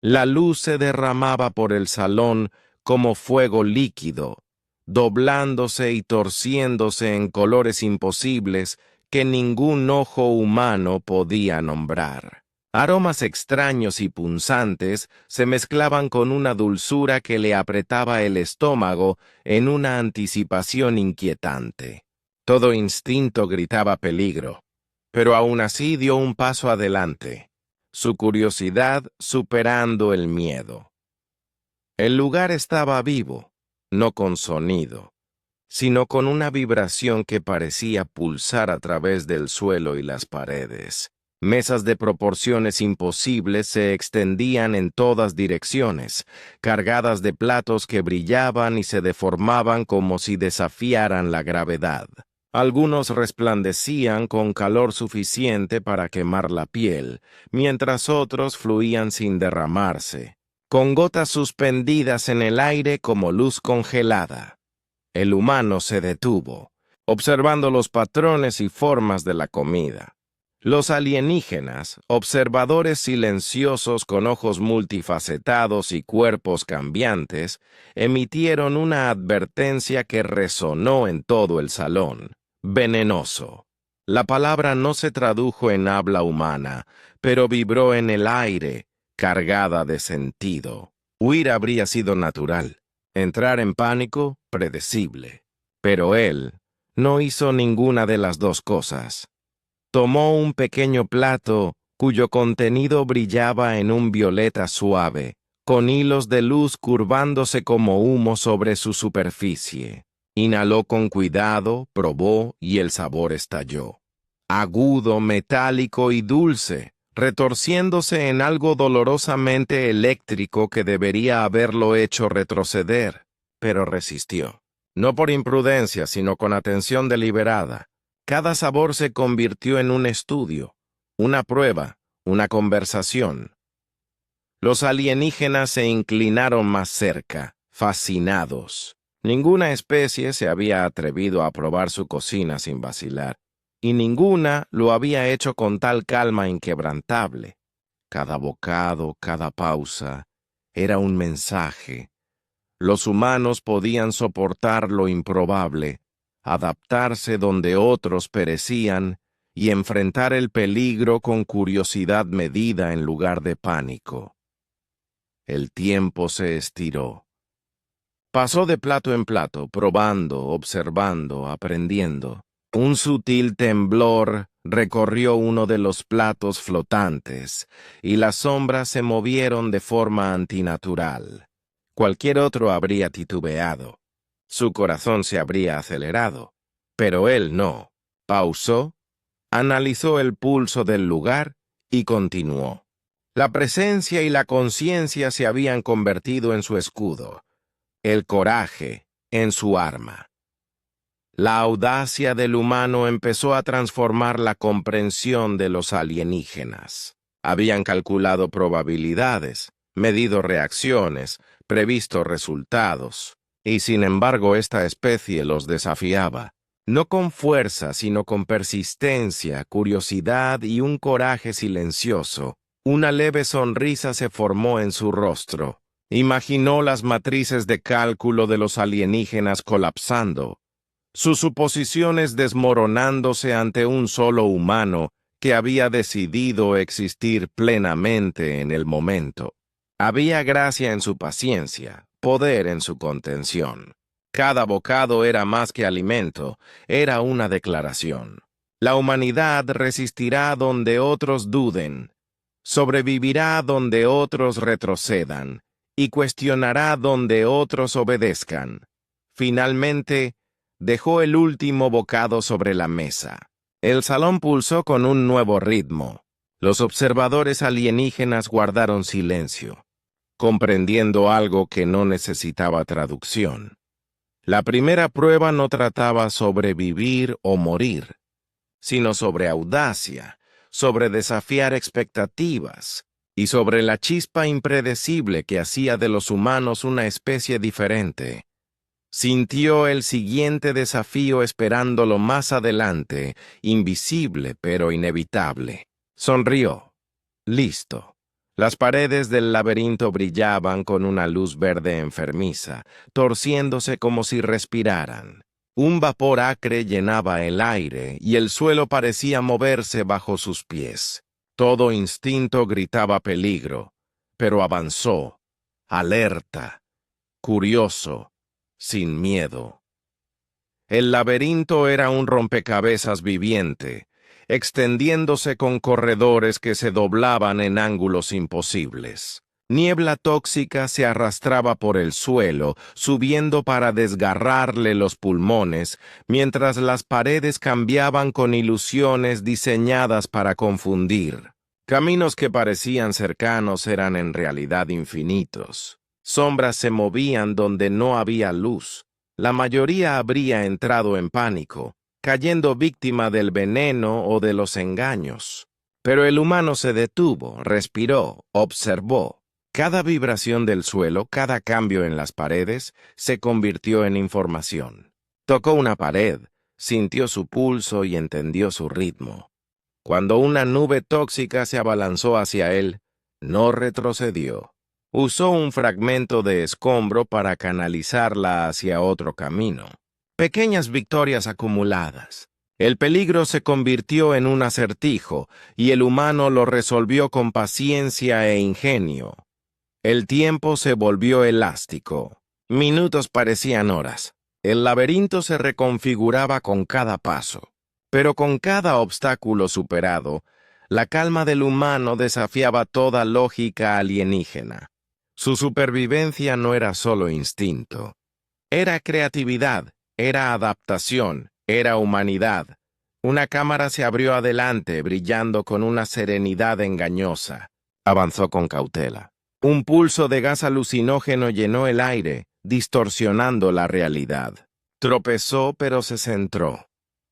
La luz se derramaba por el salón como fuego líquido, doblándose y torciéndose en colores imposibles que ningún ojo humano podía nombrar. Aromas extraños y punzantes se mezclaban con una dulzura que le apretaba el estómago en una anticipación inquietante. Todo instinto gritaba peligro, pero aún así dio un paso adelante, su curiosidad superando el miedo. El lugar estaba vivo, no con sonido, sino con una vibración que parecía pulsar a través del suelo y las paredes. Mesas de proporciones imposibles se extendían en todas direcciones, cargadas de platos que brillaban y se deformaban como si desafiaran la gravedad. Algunos resplandecían con calor suficiente para quemar la piel, mientras otros fluían sin derramarse, con gotas suspendidas en el aire como luz congelada. El humano se detuvo, observando los patrones y formas de la comida. Los alienígenas, observadores silenciosos con ojos multifacetados y cuerpos cambiantes, emitieron una advertencia que resonó en todo el salón. Venenoso. La palabra no se tradujo en habla humana, pero vibró en el aire, cargada de sentido. Huir habría sido natural. Entrar en pánico, predecible. Pero él no hizo ninguna de las dos cosas. Tomó un pequeño plato cuyo contenido brillaba en un violeta suave, con hilos de luz curvándose como humo sobre su superficie. Inhaló con cuidado, probó y el sabor estalló. Agudo, metálico y dulce, retorciéndose en algo dolorosamente eléctrico que debería haberlo hecho retroceder, pero resistió. No por imprudencia, sino con atención deliberada. Cada sabor se convirtió en un estudio, una prueba, una conversación. Los alienígenas se inclinaron más cerca, fascinados. Ninguna especie se había atrevido a probar su cocina sin vacilar, y ninguna lo había hecho con tal calma inquebrantable. Cada bocado, cada pausa, era un mensaje. Los humanos podían soportar lo improbable, adaptarse donde otros perecían y enfrentar el peligro con curiosidad medida en lugar de pánico. El tiempo se estiró. Pasó de plato en plato, probando, observando, aprendiendo. Un sutil temblor recorrió uno de los platos flotantes, y las sombras se movieron de forma antinatural. Cualquier otro habría titubeado. Su corazón se habría acelerado, pero él no. Pausó, analizó el pulso del lugar y continuó. La presencia y la conciencia se habían convertido en su escudo, el coraje en su arma. La audacia del humano empezó a transformar la comprensión de los alienígenas. Habían calculado probabilidades, medido reacciones, previsto resultados, y sin embargo esta especie los desafiaba, no con fuerza, sino con persistencia, curiosidad y un coraje silencioso. Una leve sonrisa se formó en su rostro. Imaginó las matrices de cálculo de los alienígenas colapsando, sus suposiciones desmoronándose ante un solo humano que había decidido existir plenamente en el momento. Había gracia en su paciencia, poder en su contención. Cada bocado era más que alimento, era una declaración. La humanidad resistirá donde otros duden, sobrevivirá donde otros retrocedan, y cuestionará donde otros obedezcan. Finalmente, dejó el último bocado sobre la mesa. El salón pulsó con un nuevo ritmo. Los observadores alienígenas guardaron silencio, comprendiendo algo que no necesitaba traducción. La primera prueba no trataba sobre vivir o morir, sino sobre audacia, sobre desafiar expectativas y sobre la chispa impredecible que hacía de los humanos una especie diferente. Sintió el siguiente desafío esperándolo más adelante, invisible pero inevitable. Sonrió. Listo. Las paredes del laberinto brillaban con una luz verde enfermiza, torciéndose como si respiraran. Un vapor acre llenaba el aire y el suelo parecía moverse bajo sus pies. Todo instinto gritaba peligro, pero avanzó, alerta, curioso, sin miedo. El laberinto era un rompecabezas viviente, extendiéndose con corredores que se doblaban en ángulos imposibles. Niebla tóxica se arrastraba por el suelo, subiendo para desgarrarle los pulmones, mientras las paredes cambiaban con ilusiones diseñadas para confundir. Caminos que parecían cercanos eran en realidad infinitos. Sombras se movían donde no había luz. La mayoría habría entrado en pánico, cayendo víctima del veneno o de los engaños. Pero el humano se detuvo, respiró, observó. Cada vibración del suelo, cada cambio en las paredes, se convirtió en información. Tocó una pared, sintió su pulso y entendió su ritmo. Cuando una nube tóxica se abalanzó hacia él, no retrocedió. Usó un fragmento de escombro para canalizarla hacia otro camino. Pequeñas victorias acumuladas. El peligro se convirtió en un acertijo, y el humano lo resolvió con paciencia e ingenio. El tiempo se volvió elástico. Minutos parecían horas. El laberinto se reconfiguraba con cada paso. Pero con cada obstáculo superado, la calma del humano desafiaba toda lógica alienígena. Su supervivencia no era solo instinto. Era creatividad, era adaptación, era humanidad. Una cámara se abrió adelante, brillando con una serenidad engañosa. Avanzó con cautela. Un pulso de gas alucinógeno llenó el aire, distorsionando la realidad. Tropezó, pero se centró.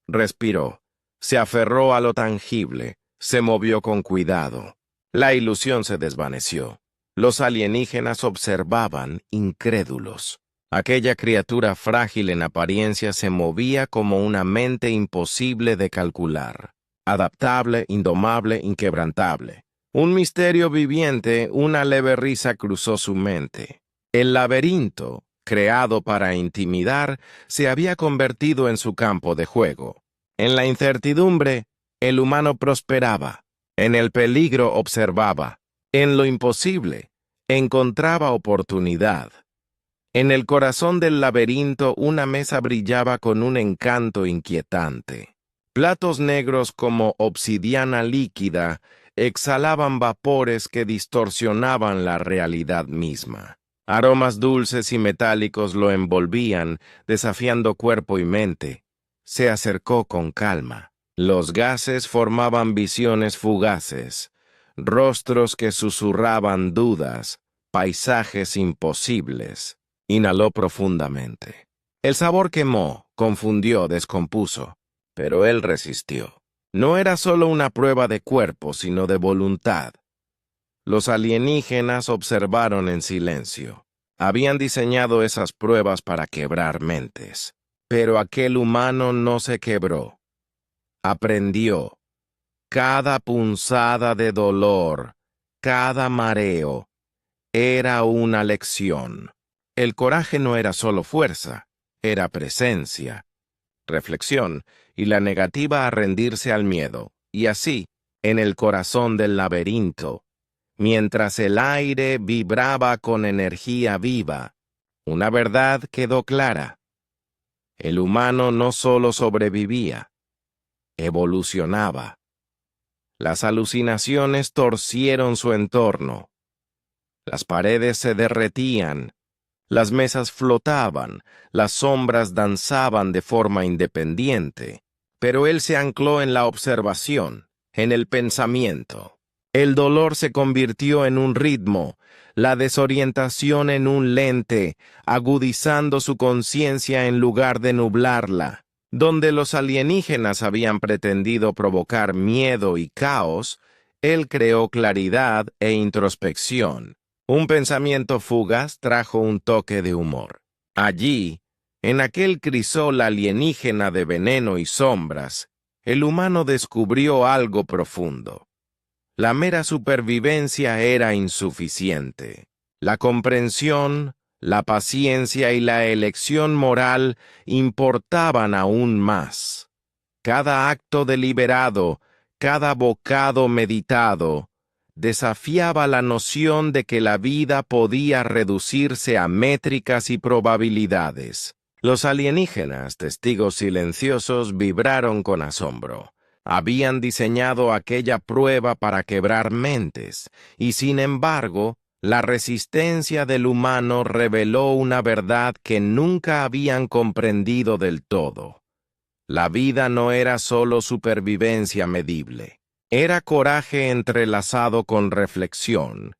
Respiró. Se aferró a lo tangible. Se movió con cuidado. La ilusión se desvaneció. Los alienígenas observaban, incrédulos. Aquella criatura frágil en apariencia se movía como una mente imposible de calcular. Adaptable, indomable, inquebrantable. Un misterio viviente, una leve risa cruzó su mente. El laberinto, creado para intimidar, se había convertido en su campo de juego. En la incertidumbre, el humano prosperaba. En el peligro observaba. En lo imposible, encontraba oportunidad. En el corazón del laberinto una mesa brillaba con un encanto inquietante. Platos negros como obsidiana líquida exhalaban vapores que distorsionaban la realidad misma. Aromas dulces y metálicos lo envolvían, desafiando cuerpo y mente. Se acercó con calma. Los gases formaban visiones fugaces, rostros que susurraban dudas, paisajes imposibles. Inhaló profundamente. El sabor quemó, confundió, descompuso, pero él resistió. No era solo una prueba de cuerpo, sino de voluntad. Los alienígenas observaron en silencio. Habían diseñado esas pruebas para quebrar mentes. Pero aquel humano no se quebró. Aprendió. Cada punzada de dolor, cada mareo, era una lección. El coraje no era solo fuerza, era presencia, reflexión y la negativa a rendirse al miedo. Y así, en el corazón del laberinto, mientras el aire vibraba con energía viva, una verdad quedó clara. El humano no solo sobrevivía, evolucionaba. Las alucinaciones torcieron su entorno. Las paredes se derretían, las mesas flotaban, las sombras danzaban de forma independiente, pero él se ancló en la observación, en el pensamiento. El dolor se convirtió en un ritmo, la desorientación en un lente, agudizando su conciencia en lugar de nublarla. Donde los alienígenas habían pretendido provocar miedo y caos, él creó claridad e introspección. Un pensamiento fugaz trajo un toque de humor. Allí, en aquel crisol alienígena de veneno y sombras, el humano descubrió algo profundo. La mera supervivencia era insuficiente. La comprensión, la paciencia y la elección moral importaban aún más. Cada acto deliberado, cada bocado meditado, desafiaba la noción de que la vida podía reducirse a métricas y probabilidades. Los alienígenas, testigos silenciosos, vibraron con asombro. Habían diseñado aquella prueba para quebrar mentes, y sin embargo, la resistencia del humano reveló una verdad que nunca habían comprendido del todo. La vida no era solo supervivencia medible. Era coraje entrelazado con reflexión,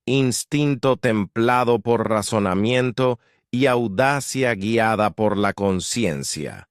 instinto templado por razonamiento y audacia guiada por la conciencia.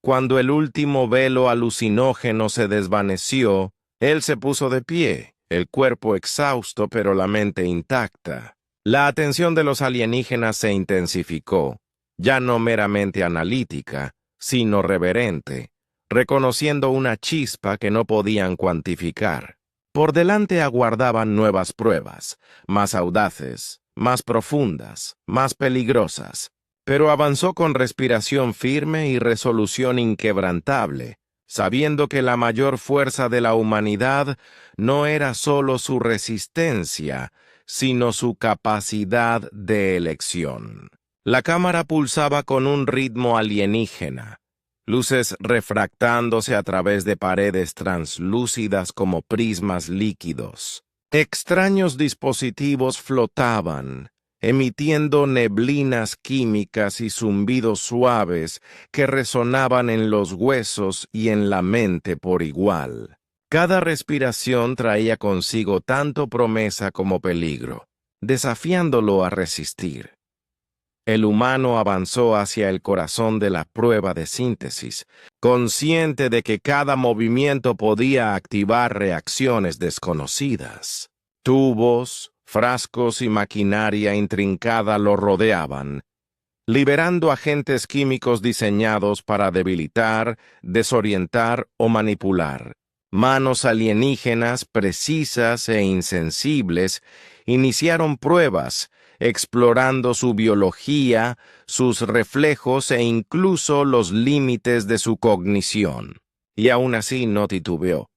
Cuando el último velo alucinógeno se desvaneció, él se puso de pie, el cuerpo exhausto pero la mente intacta. La atención de los alienígenas se intensificó, ya no meramente analítica, sino reverente, reconociendo una chispa que no podían cuantificar. Por delante aguardaban nuevas pruebas, más audaces, más profundas, más peligrosas, pero avanzó con respiración firme y resolución inquebrantable, sabiendo que la mayor fuerza de la humanidad no era solo su resistencia, sino su capacidad de elección. La cámara pulsaba con un ritmo alienígena, luces refractándose a través de paredes translúcidas como prismas líquidos. Extraños dispositivos flotaban, emitiendo neblinas químicas y zumbidos suaves que resonaban en los huesos y en la mente por igual. Cada respiración traía consigo tanto promesa como peligro, desafiándolo a resistir. El humano avanzó hacia el corazón de la prueba de síntesis, consciente de que cada movimiento podía activar reacciones desconocidas. Tubos, frascos y maquinaria intrincada lo rodeaban, liberando agentes químicos diseñados para debilitar, desorientar o manipular. Manos alienígenas precisas e insensibles iniciaron pruebas, explorando su biología, sus reflejos e incluso los límites de su cognición. Y aún así no titubeó.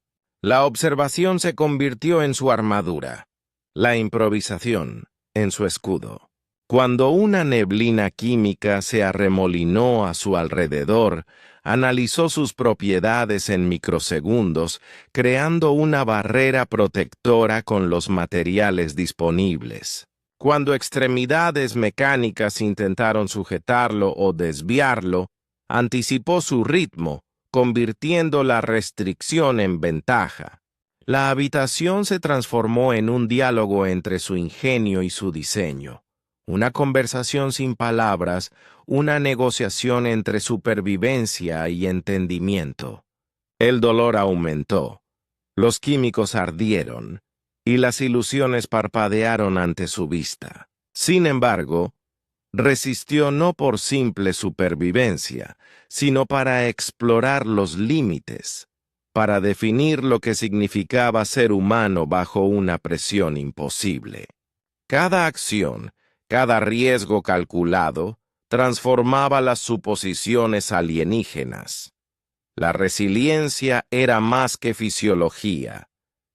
La observación se convirtió en su armadura, la improvisación en su escudo. Cuando una neblina química se arremolinó a su alrededor, analizó sus propiedades en microsegundos, creando una barrera protectora con los materiales disponibles. Cuando extremidades mecánicas intentaron sujetarlo o desviarlo, anticipó su ritmo, convirtiendo la restricción en ventaja. La habitación se transformó en un diálogo entre su ingenio y su diseño. Una conversación sin palabras, una negociación entre supervivencia y entendimiento. El dolor aumentó, los químicos ardieron, y las ilusiones parpadearon ante su vista. Sin embargo, resistió no por simple supervivencia, sino para explorar los límites, para definir lo que significaba ser humano bajo una presión imposible. Cada acción, cada riesgo calculado, transformaba las suposiciones alienígenas. La resiliencia era más que fisiología.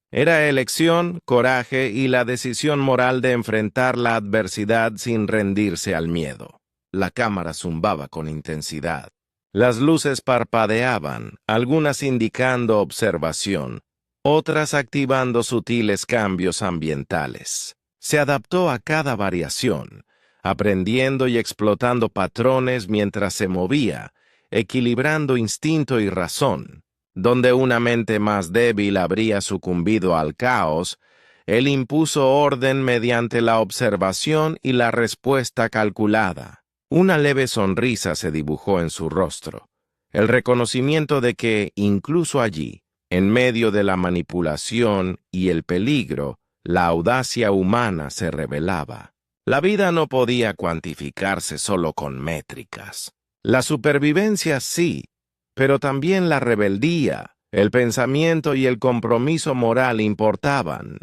Era elección, coraje y la decisión moral de enfrentar la adversidad sin rendirse al miedo. La cámara zumbaba con intensidad. Las luces parpadeaban, algunas indicando observación, otras activando sutiles cambios ambientales. Se adaptó a cada variación, aprendiendo y explotando patrones mientras se movía, equilibrando instinto y razón. Donde una mente más débil habría sucumbido al caos, él impuso orden mediante la observación y la respuesta calculada. Una leve sonrisa se dibujó en su rostro, el reconocimiento de que, incluso allí, en medio de la manipulación y el peligro, la audacia humana se revelaba. La vida no podía cuantificarse solo con métricas. La supervivencia sí, pero también la rebeldía, El pensamiento y el compromiso moral importaban.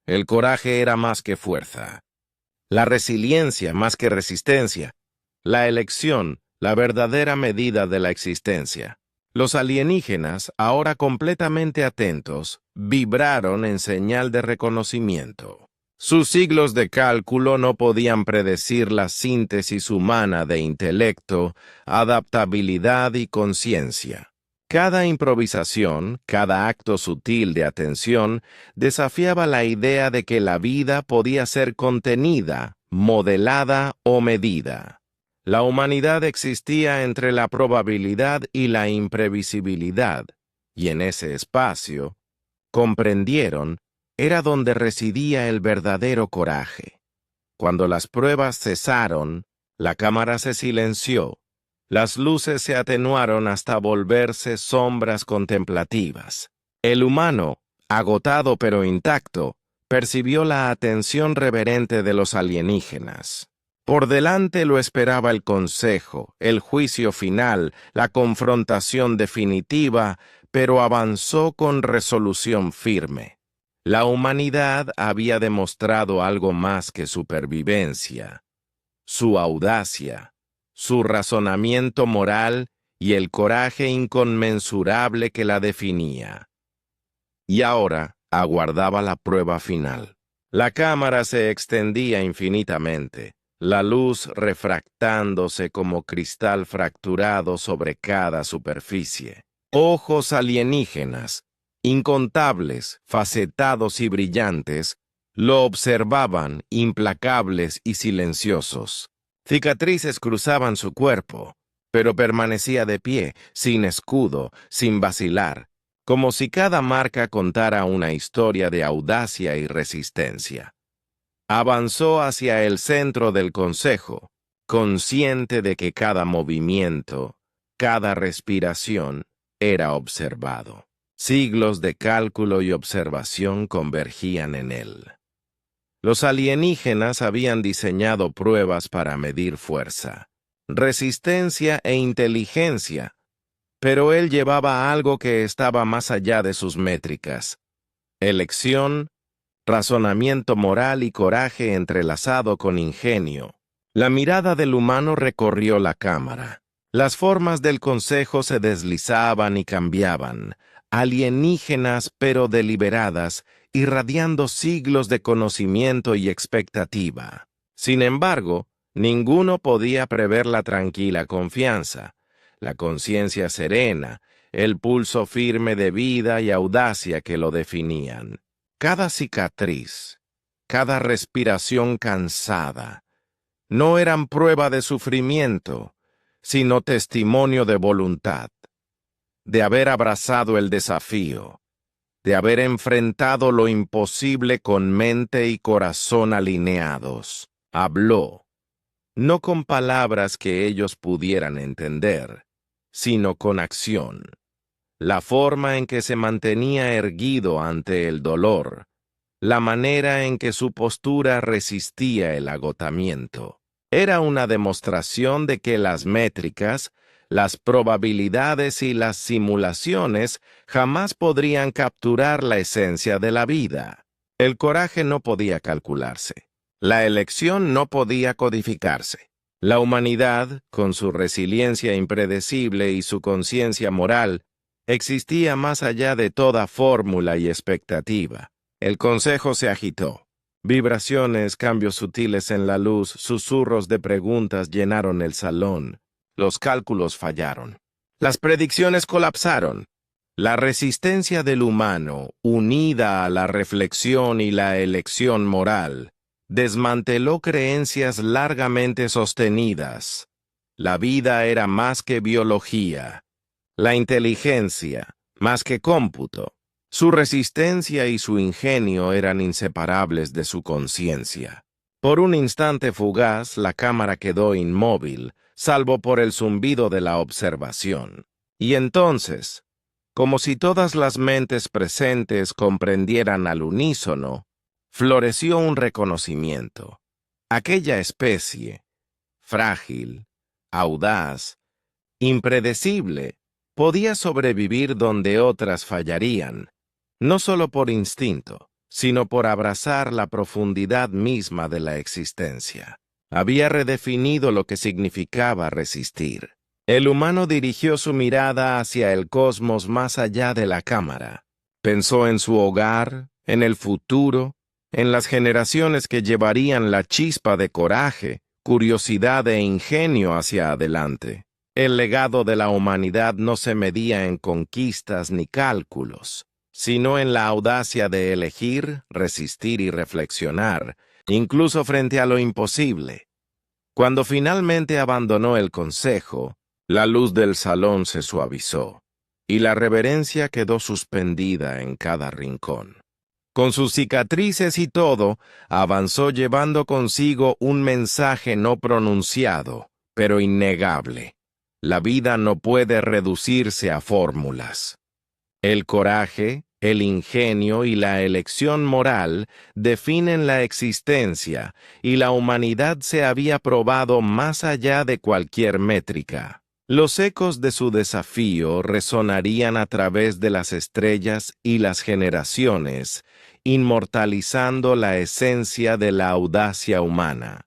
El coraje era más que fuerza. La resiliencia más que resistencia. La elección, la verdadera medida de la existencia. Los alienígenas, ahora completamente atentos, vibraron en señal de reconocimiento. Sus siglos de cálculo no podían predecir la síntesis humana de intelecto, adaptabilidad y conciencia. Cada improvisación, cada acto sutil de atención, desafiaba la idea de que la vida podía ser contenida, modelada o medida. La humanidad existía entre la probabilidad y la imprevisibilidad, y en ese espacio, comprendieron, era donde residía el verdadero coraje. Cuando las pruebas cesaron, la cámara se silenció, las luces se atenuaron hasta volverse sombras contemplativas. El humano, agotado pero intacto, percibió la atención reverente de los alienígenas. Por delante lo esperaba el consejo, el juicio final, la confrontación definitiva, pero avanzó con resolución firme. La humanidad había demostrado algo más que supervivencia, su audacia, su razonamiento moral y el coraje inconmensurable que la definía. Y ahora aguardaba la prueba final. La cámara se extendía infinitamente, la luz refractándose como cristal fracturado sobre cada superficie. Ojos alienígenas, incontables, facetados y brillantes, lo observaban, implacables y silenciosos. Cicatrices cruzaban su cuerpo, pero permanecía de pie, sin escudo, sin vacilar, como si cada marca contara una historia de audacia y resistencia. Avanzó hacia el centro del consejo, consciente de que cada movimiento, cada respiración, era observado. Siglos de cálculo y observación convergían en él. Los alienígenas habían diseñado pruebas para medir fuerza, resistencia e inteligencia, pero él llevaba algo que estaba más allá de sus métricas: elección, razonamiento moral y coraje entrelazado con ingenio. La mirada del humano recorrió la cámara. Las formas del consejo se deslizaban y cambiaban, alienígenas pero deliberadas, irradiando siglos de conocimiento y expectativa. Sin embargo, ninguno podía prever la tranquila confianza, la conciencia serena, el pulso firme de vida y audacia que lo definían. Cada cicatriz, cada respiración cansada, no eran prueba de sufrimiento, sino testimonio de voluntad, de haber abrazado el desafío, de haber enfrentado lo imposible con mente y corazón alineados. Habló, no con palabras que ellos pudieran entender, sino con acción. La forma en que se mantenía erguido ante el dolor, la manera en que su postura resistía el agotamiento. Era una demostración de que las métricas, las probabilidades y las simulaciones jamás podrían capturar la esencia de la vida. El coraje no podía calcularse. La elección no podía codificarse. La humanidad, con su resiliencia impredecible y su conciencia moral, existía más allá de toda fórmula y expectativa. El consejo se agitó. Vibraciones, cambios sutiles en la luz, susurros de preguntas llenaron el salón. Los cálculos fallaron. Las predicciones colapsaron. La resistencia del humano, unida a la reflexión y la elección moral, desmanteló creencias largamente sostenidas. La vida era más que biología. La inteligencia, más que cómputo. Su resistencia y su ingenio eran inseparables de su conciencia. Por un instante fugaz, la cámara quedó inmóvil, salvo por el zumbido de la observación. Y entonces, como si todas las mentes presentes comprendieran al unísono, floreció un reconocimiento. Aquella especie, frágil, audaz, impredecible, Podía sobrevivir donde otras fallarían, no solo por instinto, sino por abrazar la profundidad misma de la existencia. Había redefinido lo que significaba resistir. El humano dirigió su mirada hacia el cosmos más allá de la cámara. Pensó en su hogar, en el futuro, en las generaciones que llevarían la chispa de coraje, curiosidad e ingenio hacia adelante. El legado de la humanidad no se medía en conquistas ni cálculos, sino en la audacia de elegir, resistir y reflexionar, incluso frente a lo imposible. Cuando finalmente abandonó el consejo, la luz del salón se suavizó, y la reverencia quedó suspendida en cada rincón. Con sus cicatrices y todo, avanzó llevando consigo un mensaje no pronunciado, pero innegable. La vida no puede reducirse a fórmulas. El coraje, el ingenio y la elección moral definen la existencia, y la humanidad se había probado más allá de cualquier métrica. Los ecos de su desafío resonarían a través de las estrellas y las generaciones, inmortalizando la esencia de la audacia humana.